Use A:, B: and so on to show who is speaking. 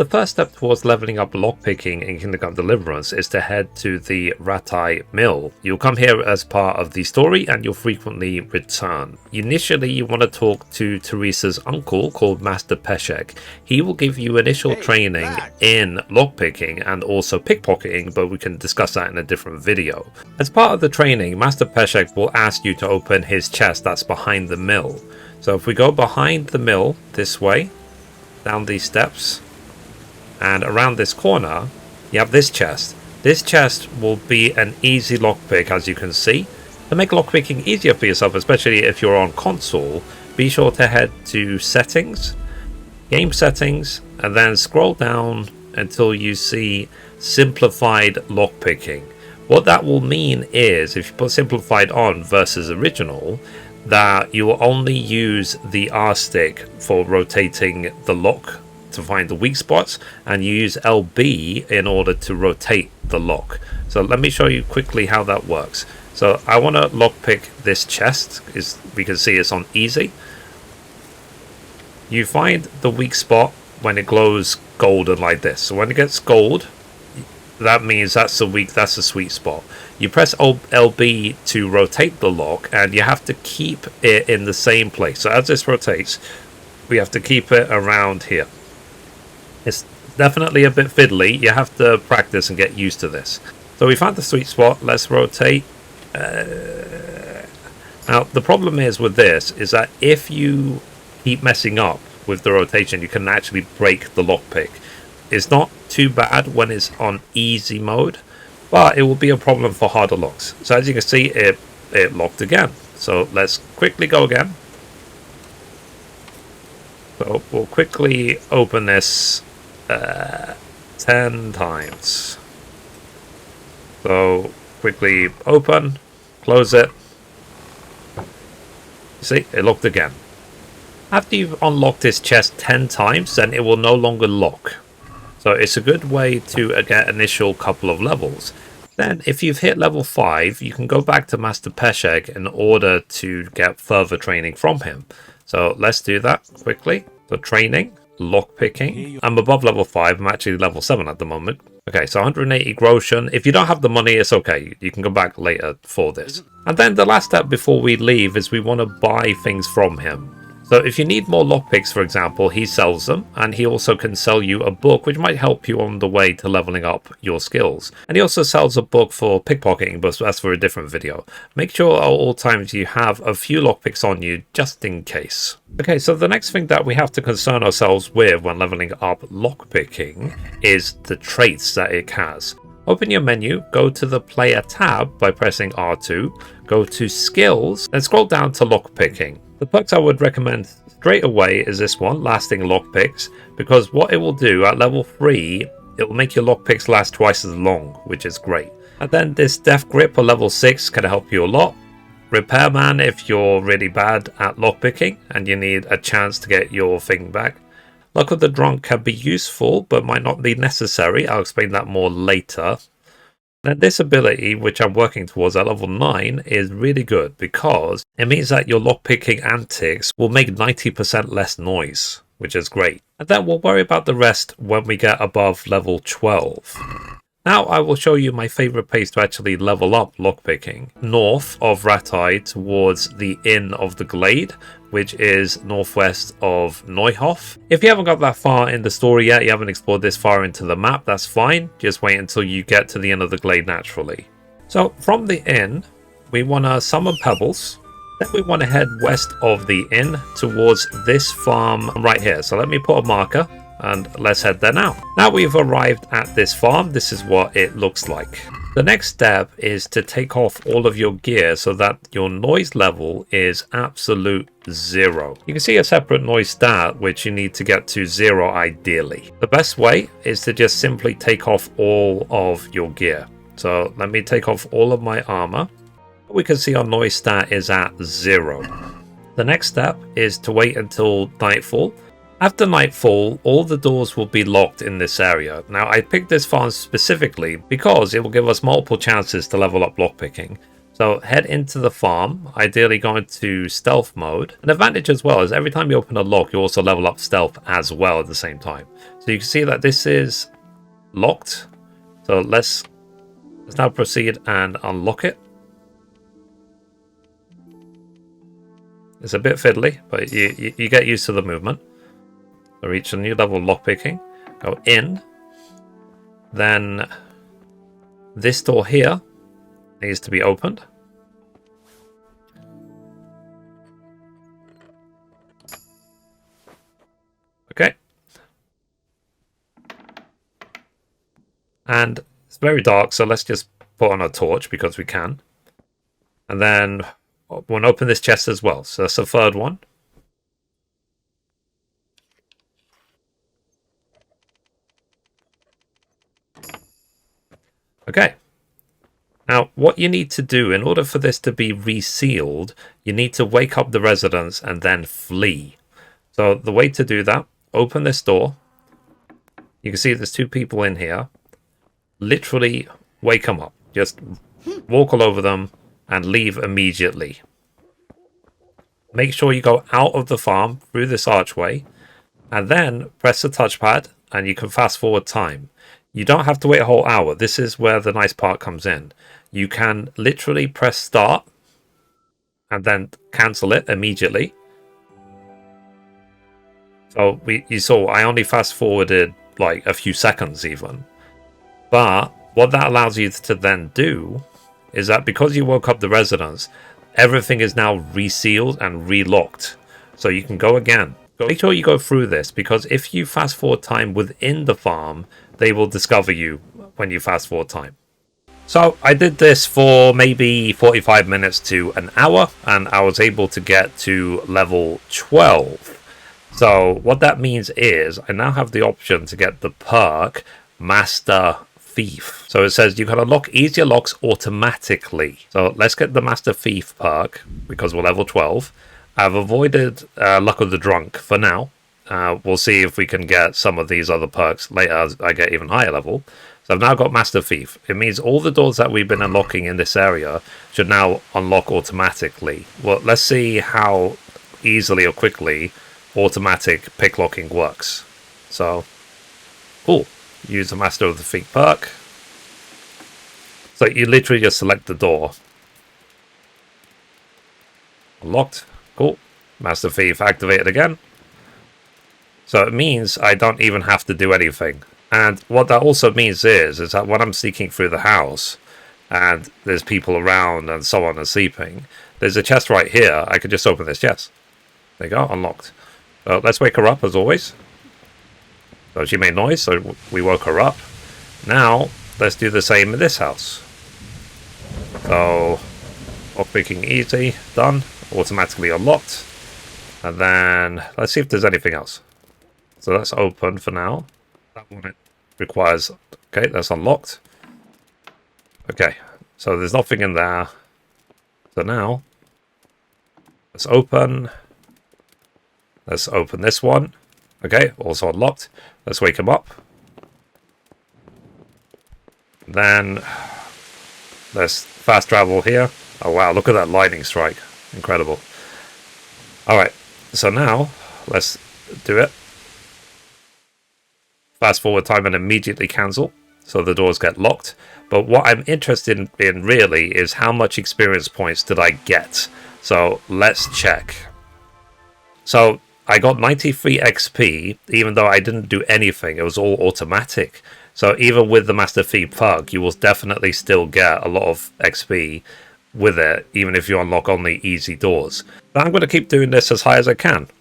A: The first step towards leveling up lockpicking in Kingdom Come Deliverance is to head to the Ratai Mill. You'll come here as part of the story and you'll frequently return. Initially, you want to talk to Teresa's uncle called Master Peshek. He will give you initial training in lockpicking and also pickpocketing, but we can discuss that in a different video. As part of the training, Master Peshek will ask you to open his chest that's behind the mill. So if we go behind the mill this way, down these steps, and around this corner, you have this chest. This chest will be an easy lockpick, as you can see. To make lockpicking easier for yourself, especially if you're on console, be sure to head to Settings, Game Settings, and then scroll down until you see Simplified Lockpicking. What that will mean is, if you put Simplified on versus Original, that you will only use the R stick for rotating the lock to find the weak spots, and you use LB in order to rotate the lock. So let me show you quickly how that works. So I want to lockpick this chest, is we can see it's on easy. You find the weak spot when it glows golden like this. So when it gets gold, that means that's the sweet spot. You press LB to rotate the lock, and you have to keep it in the same place. So as this rotates, we have to keep it around here. It's definitely a bit fiddly. You have to practice and get used to this. So we found the sweet spot. Let's rotate. Now the problem is with this is that if you keep messing up with the rotation, you can actually break the lockpick. It's not too bad when it's on easy mode, but it will be a problem for harder locks. So as you can see, it locked again. So let's quickly go again. So we'll quickly open this 10 times. So quickly open, close it. You see, it locked again. After you've unlocked this chest 10 times, then it will no longer lock. So it's a good way to get initial couple of levels. Then if you've hit level 5, you can go back to Master Peshek in order to get further training from him. So let's do that quickly. So training, lockpicking. I'm above level 5. I'm actually level 7 at the moment. Okay, so 180 Groschen. If you don't have the money, it's okay. You can go back later for this. And then the last step before we leave is we want to buy things from him. So if you need more lockpicks, for example, he sells them, and he also can sell you a book which might help you on the way to leveling up your skills. And he also sells a book for pickpocketing, but that's for a different video. Make sure at all times you have a few lockpicks on you just in case. Okay, so the next thing that we have to concern ourselves with when leveling up lockpicking is the traits that it has. Open your menu, go to the player tab by pressing R2, go to skills, and scroll down to lockpicking. The perks I would recommend straight away is this one, lasting lockpicks, because what it will do at level 3, it will make your lockpicks last twice as long, which is great. And then this Death Grip for level 6 can help you a lot. Repairman if you're really bad at lockpicking and you need a chance to get your thing back. Luck of the Drunk can be useful, but might not be necessary. I'll explain that more later. Now this ability, which I'm working towards at level 9, is really good because it means that your lockpicking antics will make 90% less noise, which is great. And then we'll worry about the rest when we get above level 12. Now I will show you my favourite place to actually level up lockpicking. North of Ratai towards the Inn of the Glade, which is northwest of Neuhof. If you haven't got that far in the story yet, you haven't explored this far into the map, that's fine. Just wait until you get to the Inn of the Glade naturally. So from the inn, we want to summon pebbles. Then we want to head west of the inn towards this farm right here. So let me put a marker. And let's head there now. Now we've arrived at this farm, this is what it looks like. The next step is to take off all of your gear so that your noise level is absolute 0. You can see a separate noise stat which you need to get to 0 ideally. The best way is to just simply take off all of your gear. So let me take off all of my armor. We can see our noise stat is at 0. The next step is to wait until nightfall. After nightfall, all the doors will be locked in this area. Now, I picked this farm specifically because it will give us multiple chances to level up lockpicking. So head into the farm, ideally go into stealth mode. An advantage as well is every time you open a lock, you also level up stealth as well at the same time. So you can see that this is locked. So let's now proceed and unlock it. It's a bit fiddly, but you get used to the movement. So reach a new level of lockpicking. Go in. Then this door here needs to be opened. Okay. And it's very dark, so let's just put on a torch because we can. And then we'll open this chest as well. So that's the third one. Okay. Now, what you need to do in order for this to be resealed, you need to wake up the residents and then flee. So the way to do that, open this door. You can see there's 2 people in here. Literally wake them up. Just walk all over them and leave immediately. Make sure you go out of the farm through this archway and then press the touchpad and you can fast forward time. You don't have to wait a whole hour. This is where the nice part comes in. You can literally press start and then cancel it immediately. So you saw I only fast forwarded like a few seconds even. But what that allows you to then do is that because you woke up the residents, everything is now resealed and relocked. So you can go again. Make sure you go through this because if you fast forward time within the farm, they will discover you when you fast forward time. So I did this for maybe 45 minutes to an hour and I was able to get to level 12. So what that means is I now have the option to get the perk Master Thief. So it says you can unlock easier locks automatically. So let's get the Master Thief perk because we're level 12. I've avoided Luck of the Drunk for now. We'll see if we can get some of these other perks later as I get even higher level. So I've now got Master Thief. It means all the doors that we've been unlocking in this area should now unlock automatically. Well, let's see how easily or quickly automatic picklocking works. So, cool. Use the Master of the Thief perk. So you literally just select the door. Unlocked. Cool. Master Thief activated again. So it means I don't even have to do anything. And what that also means is that when I'm sneaking through the house and there's people around and someone is sleeping, there's a chest right here. I could just open this chest. There you go, unlocked. So let's wake her up as always. So she made noise, so we woke her up. Now, let's do the same in this house. So, lockpicking easy, done. Automatically unlocked. And then, let's see if there's anything else. So that's open for now. That one it requires... Okay, that's unlocked. Okay, so there's nothing in there. So now, let's open. Let's open this one. Okay, also unlocked. Let's wake him up. Then, let's fast travel here. Oh wow, look at that lightning strike. Incredible. Alright, so now, let's do it. Fast forward time and immediately cancel, so the doors get locked. But what I'm interested in really is how much experience points did I get. So let's check. So I got 93 XP, even though I didn't do anything. It was all automatic. So even with the Master Thief perk, you will definitely still get a lot of XP with it, even if you unlock only easy doors. But I'm going to keep doing this as high as I can.